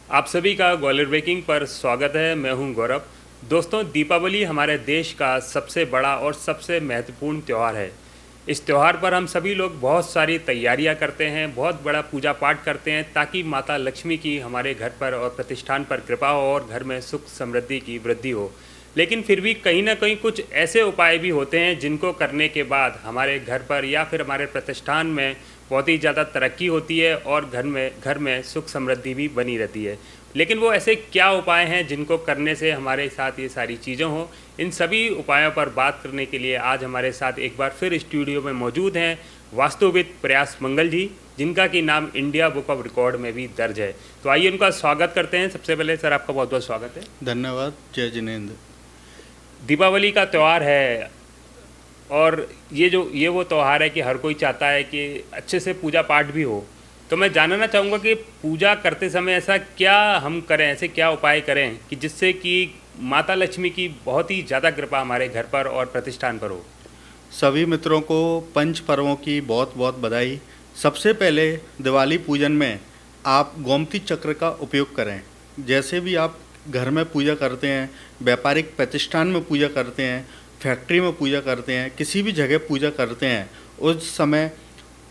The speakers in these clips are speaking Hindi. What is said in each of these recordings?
आप सभी का ग्वालियर ब्रेकिंग पर स्वागत है। मैं हूं गौरव। दोस्तों, दीपावली हमारे देश का सबसे बड़ा और सबसे महत्वपूर्ण त्यौहार है। इस त्यौहार पर हम सभी लोग बहुत सारी तैयारियां करते हैं, बहुत बड़ा पूजा पाठ करते हैं ताकि माता लक्ष्मी की हमारे घर पर और प्रतिष्ठान पर कृपा हो और घर में सुख समृद्धि की वृद्धि हो। लेकिन फिर भी कहीं ना कहीं कुछ ऐसे उपाय भी होते हैं जिनको करने के बाद हमारे घर पर या फिर हमारे प्रतिष्ठान में बहुत ही ज़्यादा तरक्की होती है और घर में सुख समृद्धि भी बनी रहती है। लेकिन वो ऐसे क्या उपाय हैं जिनको करने से हमारे साथ ये सारी चीज़ें हों? इन सभी उपायों पर बात करने के लिए आज हमारे साथ एक बार फिर स्टूडियो में मौजूद हैं वास्तुविद प्रयास मंगल जी, जिनका कि नाम इंडिया बुक ऑफ रिकॉर्ड में भी दर्ज है। तो आइए उनका स्वागत करते हैं। सबसे पहले सर, आपका बहुत बहुत स्वागत है। धन्यवाद। जय जिनेंद्र। दीपावली का त्यौहार है और ये वो त्यौहार है कि हर कोई चाहता है कि अच्छे से पूजा पाठ भी हो। तो मैं जानना चाहूँगा कि पूजा करते समय ऐसा क्या हम करें, ऐसे क्या उपाय करें कि जिससे कि माता लक्ष्मी की बहुत ही ज़्यादा कृपा हमारे घर पर और प्रतिष्ठान पर हो। सभी मित्रों को पंच पर्वों की बहुत बहुत बधाई। सबसे पहले दिवाली पूजन में आप गोमती चक्र का उपयोग करें। जैसे भी आप घर में पूजा करते हैं, व्यापारिक प्रतिष्ठान में पूजा करते हैं, फैक्ट्री में पूजा करते हैं, किसी भी जगह पूजा करते हैं, उस समय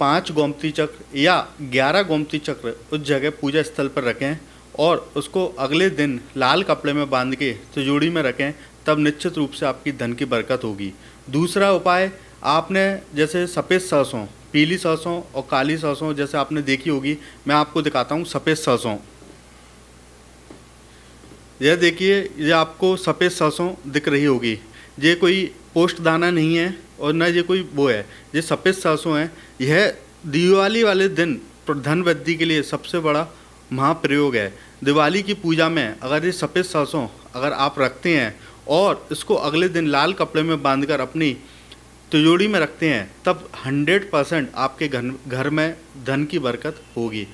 5 गोमती चक्र या 11 गोमती चक्र उस जगह पूजा स्थल पर रखें और उसको अगले दिन लाल कपड़े में बांध के तिजोरी में रखें। तब निश्चित रूप से आपकी धन की बरकत होगी। दूसरा उपाय, आपने जैसे सफ़ेद सरसों, पीली सरसों और काली सरसों जैसे आपने देखी होगी, मैं आपको दिखाता हूँ सफ़ेद सरसों। यह देखिए, ये आपको सफ़ेद सरसों दिख रही होगी। ये कोई पोस्ट दाना नहीं है और न ये कोई वो है, ये सफ़ेद सरसों है। यह दिवाली वाले दिन धन वृद्धि के लिए सबसे बड़ा महाप्रयोग है। दिवाली की पूजा में अगर ये सफ़ेद सरसों अगर आप रखते हैं और इसको अगले दिन लाल कपड़े में बांधकर अपनी तिजोरी में रखते हैं, तब 100% आपके घर में धन की बरकत होगी।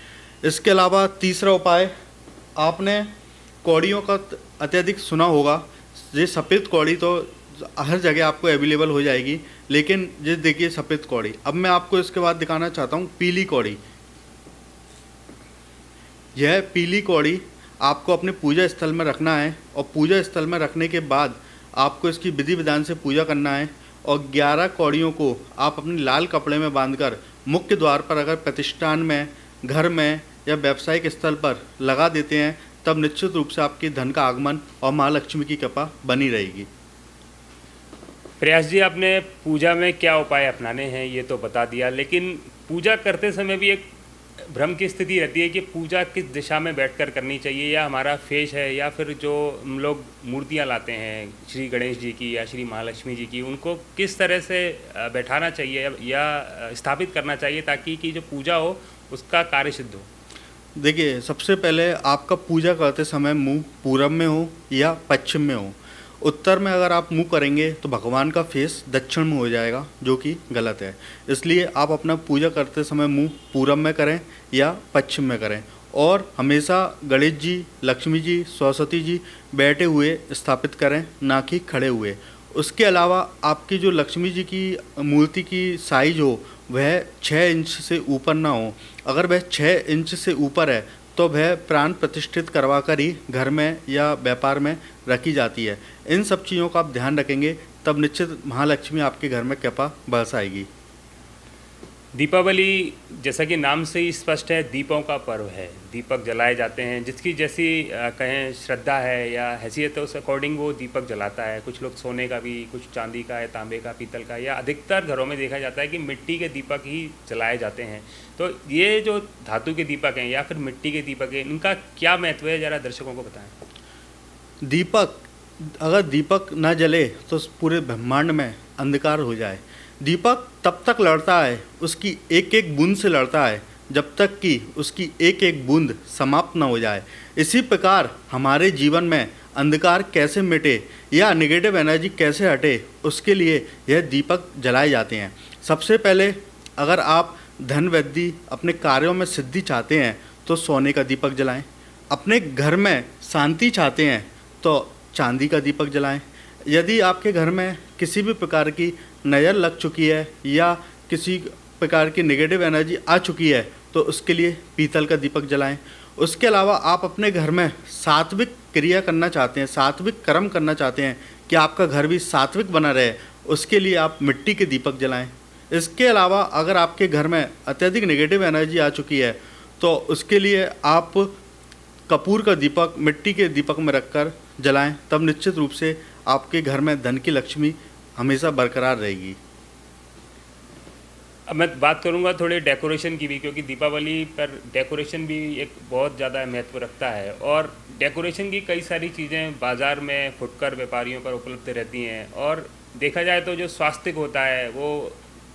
इसके अलावा तीसरा उपाय, आपने कौड़ियों का अत्यधिक सुना होगा। ये सफ़ेद कौड़ी तो हर जगह आपको अवेलेबल हो जाएगी, लेकिन ये देखिए सफ़ेद कौड़ी। अब मैं आपको इसके बाद दिखाना चाहता हूँ पीली कौड़ी। यह पीली कौड़ी आपको अपने पूजा स्थल में रखना है और पूजा स्थल में रखने के बाद आपको इसकी विधि विधान से पूजा करना है। और 11 कौड़ियों को आप अपने लाल कपड़े में बांधकर मुख्य द्वार पर अगर प्रतिष्ठान में, घर में या व्यावसायिक स्थल पर लगा देते हैं, तब निश्चित रूप से आपकी धन का आगमन और माँ लक्ष्मी की कृपा बनी रहेगी। प्रयास जी, आपने पूजा में क्या उपाय अपनाने हैं ये तो बता दिया, लेकिन पूजा करते समय भी एक भ्रम की स्थिति रहती है कि पूजा किस दिशा में बैठकर करनी चाहिए, या हमारा फेस है या फिर जो हम लोग मूर्तियां लाते हैं श्री गणेश जी की या श्री महालक्ष्मी जी की, उनको किस तरह से बैठाना चाहिए या स्थापित करना चाहिए ताकि कि जो पूजा हो उसका कार्य सिद्ध हो। देखिए, सबसे पहले आपका पूजा करते समय मुंह पूरब में हो या पश्चिम में हो। उत्तर में अगर आप मुंह करेंगे तो भगवान का फेस दक्षिण में हो जाएगा, जो कि गलत है। इसलिए आप अपना पूजा करते समय मुंह पूरब में करें या पश्चिम में करें। और हमेशा गणेश जी, लक्ष्मी जी, सरस्वती जी बैठे हुए स्थापित करें, ना कि खड़े हुए। उसके अलावा आपकी जो लक्ष्मी जी की मूर्ति की साइज हो वह 6 इंच से ऊपर ना हो। अगर वह 6 इंच से ऊपर है तो वह प्राण प्रतिष्ठित करवा कर ही घर में या व्यापार में रखी जाती है। इन सब चीज़ों का आप ध्यान रखेंगे, तब निश्चित महालक्ष्मी आपके घर में कृपा बरसाएगी। दीपावली जैसा कि नाम से ही स्पष्ट है, दीपों का पर्व है। दीपक जलाए जाते हैं, जिसकी जैसी कहें श्रद्धा है या हैसियत है, उस अकॉर्डिंग वो दीपक जलाता है। कुछ लोग सोने का भी, कुछ चांदी का है, तांबे का, पीतल का, या अधिकतर घरों में देखा जाता है कि मिट्टी के दीपक ही जलाए जाते हैं। तो ये जो धातु के दीपक हैं या फिर मिट्टी के दीपक हैं, इनका क्या महत्व है, ज़रा दर्शकों को बताएँ। दीपक, अगर दीपक न जले तो पूरे ब्रह्मांड में अंधकार हो जाए। दीपक तब तक लड़ता है, उसकी एक एक बूंद से लड़ता है, जब तक कि उसकी एक एक बूंद समाप्त न हो जाए। इसी प्रकार हमारे जीवन में अंधकार कैसे मिटे या नेगेटिव एनर्जी कैसे हटे, उसके लिए यह दीपक जलाए जाते हैं। सबसे पहले अगर आप धन वृद्धि, अपने कार्यों में सिद्धि चाहते हैं तो सोने का दीपक जलाएं। अपने घर में शांति चाहते हैं तो चांदी का दीपक जलाएं। यदि आपके घर में किसी भी प्रकार की नज़र लग चुकी है या किसी प्रकार की नेगेटिव एनर्जी आ चुकी है तो उसके लिए पीतल का दीपक जलाएं। उसके अलावा आप अपने घर में सात्विक क्रिया करना चाहते हैं, सात्विक कर्म करना चाहते हैं कि आपका घर भी सात्विक बना रहे, उसके लिए आप मिट्टी के दीपक जलाएं। इसके अलावा अगर आपके घर में अत्यधिक नेगेटिव एनर्जी आ चुकी है तो उसके लिए आप कपूर का दीपक मिट्टी के दीपक में रखकर जलाएं, तब निश्चित रूप से आपके घर में धन की लक्ष्मी हमेशा बरकरार रहेगी। अब मैं बात करूंगा थोड़े डेकोरेशन की भी, क्योंकि दीपावली पर डेकोरेशन भी एक बहुत ज़्यादा महत्व रखता है और डेकोरेशन की कई सारी चीज़ें बाज़ार में फुटकर व्यापारियों पर उपलब्ध रहती हैं और देखा जाए तो जो स्वास्तिक होता है वो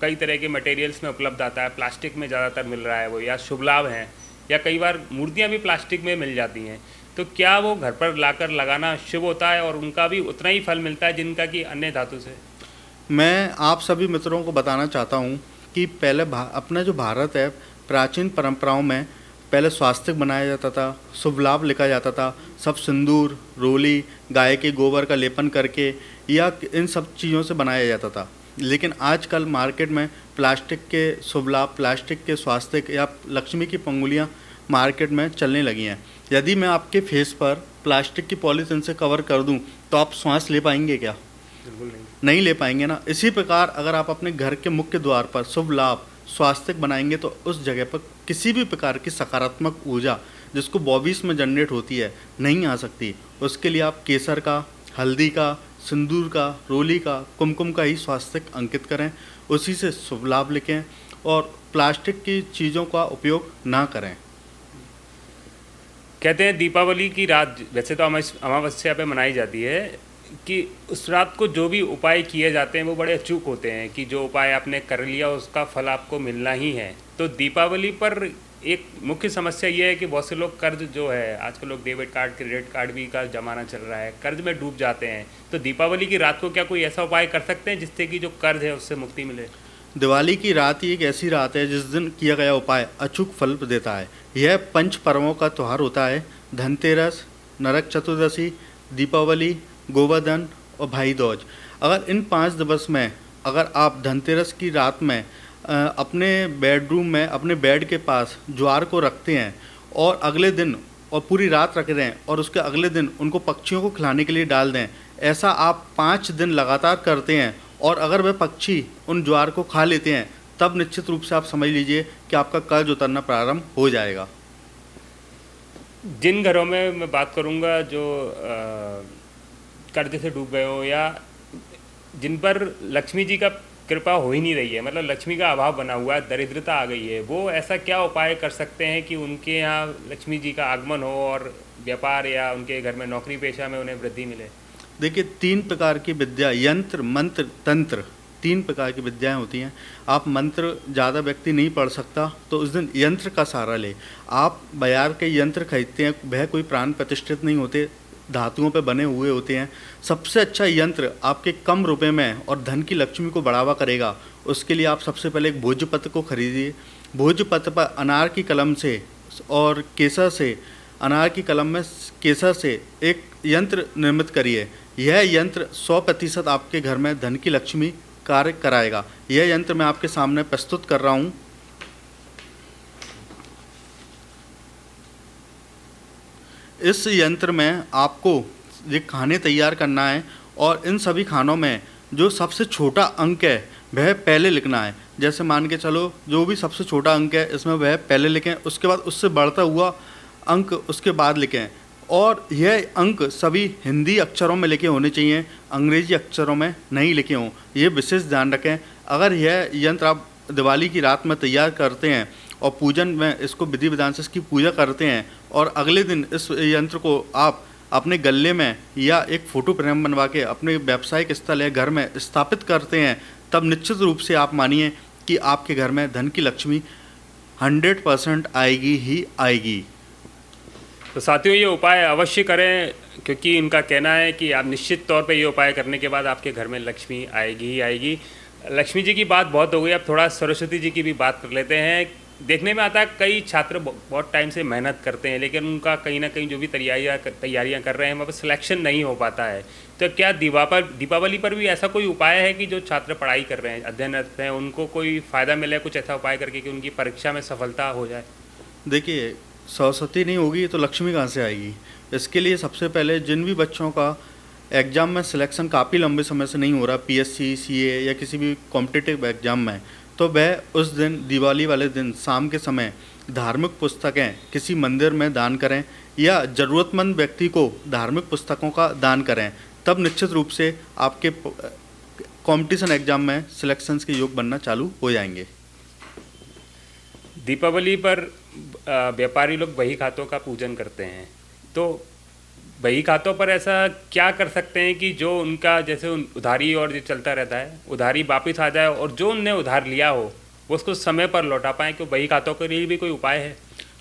कई तरह के मटेरियल्स में उपलब्ध आता है, प्लास्टिक में ज़्यादातर मिल रहा है वो, या शुभ लाभ हैं, या कई बार मूर्तियाँ भी प्लास्टिक में मिल जाती हैं। तो क्या वो घर पर लाकर लगाना शुभ होता है और उनका भी उतना ही फल मिलता है जिनका कि अन्य धातु से? मैं आप सभी मित्रों को बताना चाहता हूँ कि पहले अपना जो भारत है, प्राचीन परंपराओं में पहले स्वास्तिक बनाया जाता था, शुभ लाभ लिखा जाता था, सब सिंदूर, रोली, गाय के गोबर का लेपन करके या इन सब चीज़ों से बनाया जाता था। लेकिन आजकल मार्केट में प्लास्टिक के शुभ लाभ, प्लास्टिक के स्वास्तिक या लक्ष्मी की पंगुलियाँ मार्केट में चलने लगी हैं। यदि मैं आपके फेस पर प्लास्टिक की पॉलीथीन से कवर कर दूं तो आप सांस ले पाएंगे क्या? बिल्कुल नहीं ले पाएंगे ना। इसी प्रकार अगर आप अपने घर के मुख्य द्वार पर शुभ लाभ स्वास्तिक बनाएंगे तो उस जगह पर किसी भी प्रकार की सकारात्मक ऊर्जा जिसको 22 में जनरेट होती है नहीं आ सकती। उसके लिए आप केसर का, हल्दी का, सिंदूर का, रोली का, कुमकुम का ही स्वास्तिक अंकित करें, उसी से शुभ लाभ लिखें और प्लास्टिक की चीज़ों का उपयोग ना करें। कहते हैं दीपावली की रात वैसे तो अमावस्या पे मनाई जाती है कि उस रात को जो भी उपाय किए जाते हैं वो बड़े अचूक होते हैं कि जो उपाय आपने कर लिया उसका फल आपको मिलना ही है। तो दीपावली पर एक मुख्य समस्या ये है कि बहुत से लोग कर्ज जो है, आजकल लोग डेबिट कार्ड, क्रेडिट कार्ड भी का ज़माना चल रहा है, कर्ज में डूब जाते हैं। तो दीपावली की रात को क्या कोई ऐसा उपाय कर सकते हैं जिससे कि जो कर्ज है उससे मुक्ति मिले? दिवाली की रात ही एक ऐसी रात है जिस दिन किया गया उपाय अचूक फल देता है। यह पंच पर्वों का त्यौहार होता है: धनतेरस, नरक चतुर्दशी, दीपावली, गोवर्धन और भाई दूज। अगर इन 5 दिवस में अगर आप धनतेरस की रात में अपने बेडरूम में अपने बेड के पास ज्वार को रखते हैं और अगले दिन और पूरी रात रख दें और उसके अगले दिन उनको पक्षियों को खिलाने के लिए डाल दें, ऐसा आप 5 दिन लगातार करते हैं और अगर वह पक्षी उन ज्वार को खा लेते हैं तब निश्चित रूप से आप समझ लीजिए कि आपका कर्ज उतरना प्रारंभ हो जाएगा। जिन घरों में मैं बात करूंगा जो कर्ज से डूब गए हो या जिन पर लक्ष्मी जी का कृपा हो ही नहीं रही है, मतलब लक्ष्मी का अभाव बना हुआ है, दरिद्रता आ गई है, वो ऐसा क्या उपाय कर सकते हैं कि उनके यहाँ लक्ष्मी जी का आगमन हो और व्यापार या उनके घर में नौकरी पेशा में उन्हें वृद्धि मिले? देखिए, 3 प्रकार की विद्या, यंत्र, मंत्र, तंत्र, 3 प्रकार की विद्याएं होती हैं। आप मंत्र ज़्यादा व्यक्ति नहीं पढ़ सकता तो उस दिन यंत्र का सहारा ले। आप बाजार के यंत्र खरीदते हैं, वह कोई प्राण प्रतिष्ठित नहीं होते, धातुओं पे बने हुए होते हैं। सबसे अच्छा यंत्र आपके कम रुपए में और धन की लक्ष्मी को बढ़ावा करेगा। उसके लिए आप सबसे पहले एक भोजपत्र को खरीदिए। भोजपत्र पर अनार की कलम से और केसर से, अनार की कलम में केसर से एक यंत्र निर्मित करिए। यह यंत्र 100% आपके घर में धन की लक्ष्मी कार्य कराएगा। यह यंत्र मैं आपके सामने प्रस्तुत कर रहा हूँ। इस यंत्र में आपको ये खाने तैयार करना है और इन सभी खानों में जो सबसे छोटा अंक है वह पहले लिखना है। जैसे मान के चलो जो भी सबसे छोटा अंक है इसमें वह पहले लिखें, उसके बाद उससे बढ़ता हुआ अंक उसके बाद लिखें और यह अंक सभी हिंदी अक्षरों में लिखे होने चाहिए, अंग्रेजी अक्षरों में नहीं लिखे हों। ये विशेष ध्यान रखें। अगर यह यंत्र आप दिवाली की रात में तैयार करते हैं और पूजन में इसको विधि विधान से इसकी पूजा करते हैं और अगले दिन इस यंत्र को आप अपने गले में या एक फ़ोटो फ्रेम बनवा के अपने व्यावसायिक स्थल या घर में स्थापित करते हैं, तब निश्चित रूप से आप मानिए कि आपके घर में धन की लक्ष्मी 100% आएगी ही आएगी। तो साथियों, ये उपाय अवश्य करें क्योंकि इनका कहना है कि आप निश्चित तौर पे ये उपाय करने के बाद आपके घर में लक्ष्मी आएगी ही आएगी। लक्ष्मी जी की बात बहुत हो गई, अब थोड़ा सरस्वती जी की भी बात कर लेते हैं। देखने में आता है कई छात्र बहुत टाइम से मेहनत करते हैं लेकिन उनका कहीं ना कहीं जो भी तैयारियां कर रहे हैं वहाँ पर सिलेक्शन नहीं हो पाता है। तो क्या दीपावली पर भी ऐसा कोई उपाय है कि जो छात्र पढ़ाई कर रहे हैं, अध्ययनरत हैं, उनको कोई फ़ायदा मिले कुछ ऐसा उपाय करके कि उनकी परीक्षा में सफलता हो जाए? देखिए, सरस्वती नहीं होगी तो लक्ष्मी कहाँ से आएगी। इसके लिए सबसे पहले जिन भी बच्चों का एग्ज़ाम में सिलेक्शन काफ़ी लंबे समय से नहीं हो रहा, पीएससी, सीए या किसी भी कॉम्पिटिटिव एग्ज़ाम में, तो वह उस दिन दिवाली वाले दिन शाम के समय धार्मिक पुस्तकें किसी मंदिर में दान करें या ज़रूरतमंद व्यक्ति को धार्मिक पुस्तकों का दान करें। तब निश्चित रूप से आपके कंपटीशन एग्ज़ाम में सिलेक्शंस के योग बनना चालू हो जाएंगे। दीपावली पर व्यापारी लोग बही खातों का पूजन करते हैं, तो बही खातों पर ऐसा क्या कर सकते हैं कि जो उनका जैसे उधारी और जो चलता रहता है, उधारी वापस आ जाए और जो उनने उधार लिया हो वो उसको समय पर लौटा पाएँ? क्यों बही खातों के लिए भी कोई उपाय है?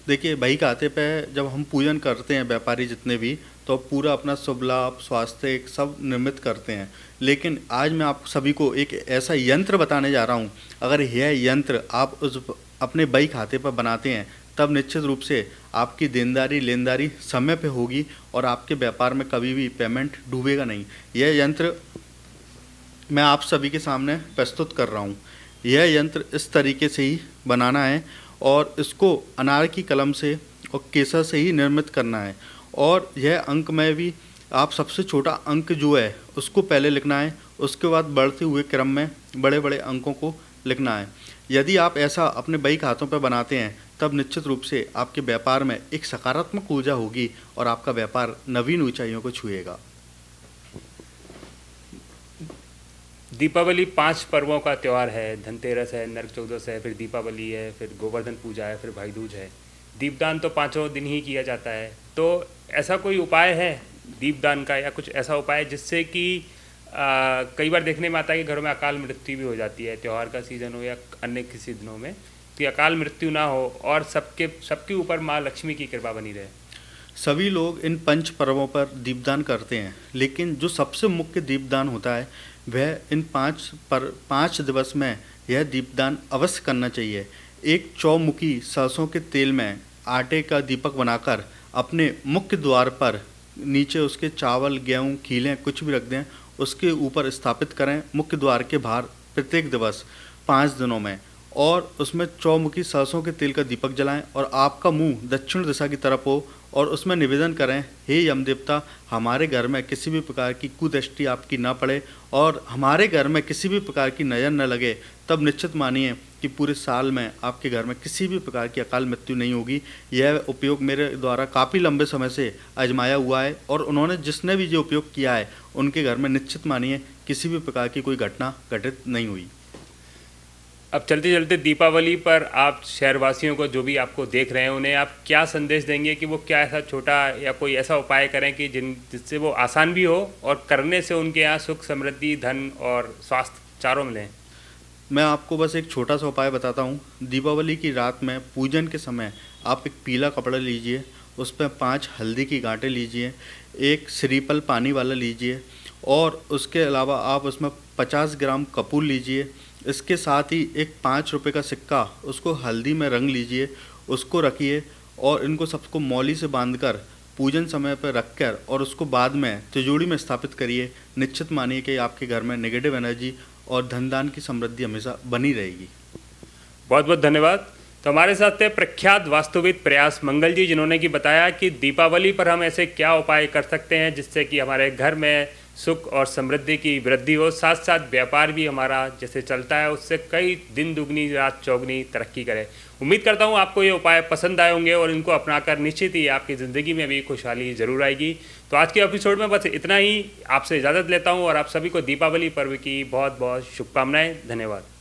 देखिए, बही खाते पे जब हम पूजन करते हैं व्यापारी जितने भी, तो पूरा अपना शुभ लाभ, स्वास्थ्य सब निर्मित करते हैं। लेकिन आज मैं आप सभी को एक ऐसा यंत्र बताने जा रहा हूँ। अगर यह यंत्र आप उस अपने बही खाते पर बनाते हैं, तब निश्चित रूप से आपकी देनदारी लेनदारी समय पे होगी और आपके व्यापार में कभी भी पेमेंट डूबेगा नहीं। यह यंत्र मैं आप सभी के सामने प्रस्तुत कर रहा हूँ। यह यंत्र इस तरीके से ही बनाना है और इसको अनार की कलम से और केसर से ही निर्मित करना है। और यह अंक में भी आप सबसे छोटा अंक जो है उसको पहले लिखना है, उसके बाद बढ़ते हुए क्रम में बड़े बड़े अंकों को लिखना है। यदि आप ऐसा अपने बही खातों पर बनाते हैं, तब निश्चित रूप से आपके व्यापार में एक सकारात्मक ऊर्जा होगी और आपका व्यापार नवीन ऊंचाइयों को छुएगा। दीपावली 5 पर्वों का त्यौहार है। धनतेरस है, नरक चौदस है, फिर दीपावली है, फिर गोवर्धन पूजा है, फिर भाई दूज है। दीपदान तो 5 दिन ही किया जाता है। तो ऐसा कोई उपाय है दीपदान का, या कुछ ऐसा उपाय जिससे कि कई बार देखने में आता है कि घरों में अकाल मृत्यु भी हो जाती है, त्यौहार का सीज़न हो या अन्य किसी दिनों में, कि अकाल मृत्यु ना हो और सबके ऊपर माँ लक्ष्मी की कृपा बनी रहे? सभी लोग इन पंच पर्वों पर दीपदान करते हैं, लेकिन जो सबसे मुख्य दीपदान होता है वह इन 5 दिवस में यह दीपदान अवश्य करना चाहिए। एक चौमुखी सरसों के तेल में आटे का दीपक बनाकर अपने मुख्य द्वार पर नीचे उसके चावल, गेहूँ, खीलें कुछ भी रख दें, उसके ऊपर स्थापित करें मुख्य द्वार के बाहर प्रत्येक दिवस 5 दिनों में, और उसमें चौमुखी सरसों के तेल का दीपक जलाएं और आपका मुंह दक्षिण दिशा की तरफ हो और उसमें निवेदन करें, हे यम देवता, हमारे घर में किसी भी प्रकार की कुदृष्टि आपकी ना पड़े और हमारे घर में किसी भी प्रकार की नज़र न लगे। तब निश्चित मानिए कि पूरे साल में आपके घर में किसी भी प्रकार की अकाल मृत्यु नहीं होगी। यह उपयोग मेरे द्वारा काफ़ी लंबे समय से आजमाया हुआ है और उन्होंने जिसने भी ये उपयोग किया है उनके घर में निश्चित मानिए किसी भी प्रकार की कोई घटना घटित नहीं हुई। अब चलते चलते दीपावली पर आप शहरवासियों को, जो भी आपको देख रहे हैं, उन्हें आप क्या संदेश देंगे कि वो क्या ऐसा छोटा या कोई ऐसा उपाय करें कि जिससे वो आसान भी हो और करने से उनके यहाँ सुख, समृद्धि, धन और स्वास्थ्य चारों मिलें? मैं आपको बस एक छोटा सा उपाय बताता हूँ। दीपावली की रात में पूजन के समय आप एक पीला कपड़ा लीजिए, उस पर 5 हल्दी की गांठें लीजिए, एक श्रीफल पानी वाला लीजिए और उसके अलावा आप उसमें 50 ग्राम कपूर लीजिए। इसके साथ ही एक 5 रुपये का सिक्का, उसको हल्दी में रंग लीजिए, उसको रखिए और इनको सबको मौली से बांधकर पूजन समय पर रखकर और उसको बाद में तिजोरी में स्थापित करिए। निश्चित मानिए कि आपके घर में नेगेटिव एनर्जी और धनदान की समृद्धि हमेशा बनी रहेगी। बहुत बहुत धन्यवाद। तो हमारे साथ थे प्रख्यात वास्तुविद प्रयास मंगल जी, जिन्होंने कि बताया कि दीपावली पर हम ऐसे क्या उपाय कर सकते हैं जिससे कि हमारे घर में सुख और समृद्धि की वृद्धि हो, साथ साथ व्यापार भी हमारा जैसे चलता है उससे कई दिन दुगनी रात चौगनी तरक्की करे। उम्मीद करता हूँ आपको ये उपाय पसंद आए होंगे और इनको अपनाकर निश्चित ही आपकी ज़िंदगी में भी खुशहाली ज़रूर आएगी। तो आज के एपिसोड में बस इतना ही। आपसे इजाज़त लेता हूँ और आप सभी को दीपावली पर्व की बहुत बहुत शुभकामनाएँ। धन्यवाद।